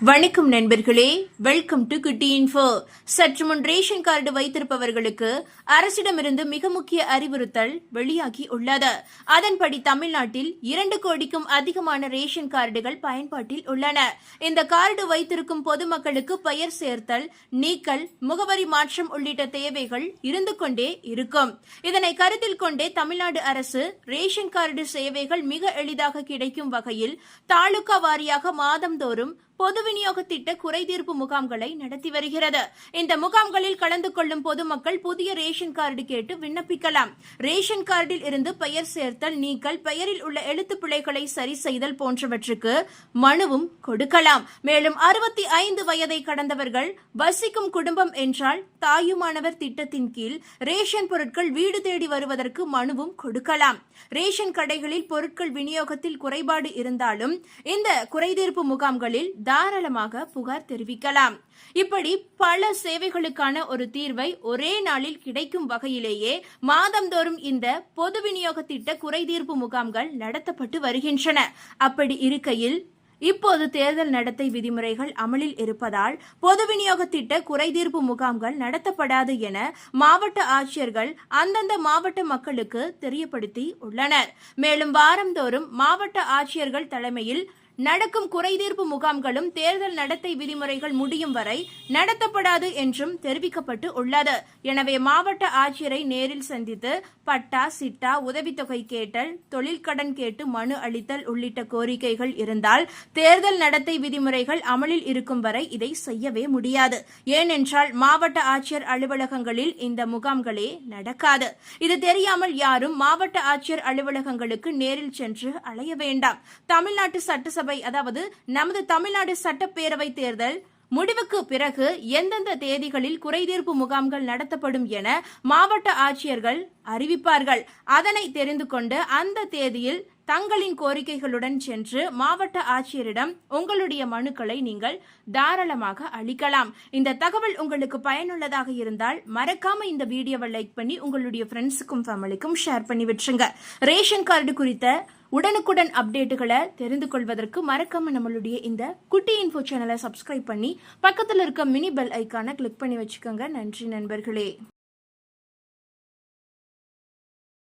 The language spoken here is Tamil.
வணக்கம் நண்பர்களே, வெல்கம் டு குட்டி இன்ஃபோ. சற்று முன் ரேஷன் கார்டு வைத்திருப்பவர்களுக்கு அரசிடமிருந்து மிக முக்கிய அறிவுறுத்தல் வெளியாகி உள்ளது. அதன்படி தமிழ்நாட்டில் 2 கோடிக்கும் அதிகமான ரேஷன் கார்டுகள் பயன்பாட்டில் உள்ளன. இந்த கார்டு வைத்திருக்கும் பொதுமக்களுக்கு பெயர் சேர்த்தல், நீக்கல், முகவரி மாற்றம் உள்ளிட்ட தேவைகள் இருந்து கொண்டே இருக்கும். இதனை கருத்தில் கொண்டே தமிழ்நாடு அரசு ரேஷன் கார்டு சேவைகள் மிக எளிதாக கிடைக்கும் வகையில் தாலுகா வாரியாக மாதந்தோறும் பொது விநியோக திட்ட குறைதீர்ப்பு முகாம்களை நடத்தி வருகிறது. இந்த முகாம்களில் கலந்து கொள்ளும் பொதுமக்கள் புதிய ரேஷன் கார்டு கேட்டு விண்ணப்பிக்கலாம். ரேஷன் கார்டில் இருந்து பெயர் சேர்த்தல், நீக்கல், பெயரில் உள்ள எழுத்து பிழைகளை சரி செய்தல் போன்றவற்றுக்கு மனுவும் கொடுக்கலாம். மேலும் 65 வயதை கடந்தவர்கள், வசிக்கும் குடும்பம் என்றால் தாயுமானவர் திட்டத்தின் கீழ் ரேஷன் பொருட்கள் வீடு தேடி வருவதற்கு மனுவும் கொடுக்கலாம். ரேஷன் கடைகளில் பொருட்கள் விநியோகத்தில் குறைபாடு இருந்தாலும் இந்த குறைதீர்ப்பு முகாம்களில் தாராளமாக புகார் தெரிவிக்கலாம். இப்படி பல சேவைகளுக்கான ஒரு தீர்வை ஒரே நாளில் கிடைக்கும் வகையிலேயே மாதந்தோறும் இந்த பொது விநியோக திட்ட குறைதீர்ப்பு முகாம்கள் நடத்தப்பட்டு வருகின்றன. அப்படி இருக்கையில் இப்போது தேர்தல் நடத்தை விதிமுறைகள் அமலில் இருப்பதால் பொது விநியோக திட்ட குறைதீர்ப்பு முகாம்கள் நடத்தப்படாது என மாவட்ட ஆட்சியர்கள் அந்தந்த மாவட்ட மக்களுக்கு தெரியப்படுத்தி உள்ளனர். மேலும் வாரந்தோறும் மாவட்ட ஆட்சியர்கள் தலைமையில் நடக்கும் குறைதீர்ப்பு முகாம்களும் தேர்தல் நடத்தை விதிமுறைகள் முடியும் வரை நடத்தப்படாது என்றும் தெரிவிக்கப்பட்டு உள்ளது. எனவே மாவட்ட ஆட்சியரை நேரில் சந்தித்து பட்டா, சிட்டா, உதவித்தொகை கேட்டல், தொழில் கடன் கேட்டு மனு அளித்தல் உள்ளிட்ட கோரிக்கைகள் இருந்தால் தேர்தல் நடத்தை விதிமுறைகள் அமலில் இருக்கும் வரை இதை செய்யவே முடியாது. ஏனென்றால் மாவட்ட ஆட்சியர் அலுவலகங்களில் இந்த முகாம்களே நடக்காது. இது தெரியாமல் யாரும் மாவட்ட ஆட்சியர் அலுவலகங்களுக்கு நேரில் சென்று அலைய வேண்டாம். தமிழ்நாட்டு சட்டசபை, அதாவது நமது தமிழ்நாடு சட்டப்பேரவை தேர்தல் முடிவுக்கு பிறகு எந்தெந்த தேதிகளில் குறைதீர்ப்பு முகாம்கள் நடத்தப்படும் என மாவட்ட ஆட்சியர்கள் அறிவிப்பார்கள். அதனை தெரிந்து கொண்டு அந்த தேதியில் தங்களின் கோரிக்கைகளுடன் சென்று மாவட்ட ஆட்சியரிடம் உங்களுடைய மனுக்களை நீங்கள் தாராளமாக அளிக்கலாம். இந்த தகவல் உங்களுக்கு பயனுள்ளதாக இருந்தால் மறக்காம இந்த வீடியோவை லைக் பண்ணி உங்களுடைய ஃப்ரெண்ட்ஸுக்கும் ஃபேமிலிக்கும் ஷேர் பண்ணி விட்டுருங்க. ரேஷன் கார்டு குறித்த உடனுக்குடன் அப்டேட்டுகளை தெரிந்து கொள்வதற்கு மறக்காம நம்மளுடைய இந்த குட்டி இன்ஃபோ சேனலை சப்ஸ்கிரைப் பண்ணி பக்கத்தில் இருக்க மினி பெல் ஐக்கானை கிளிக் பண்ணி வச்சுக்கோங்க. நன்றி நண்பர்களே.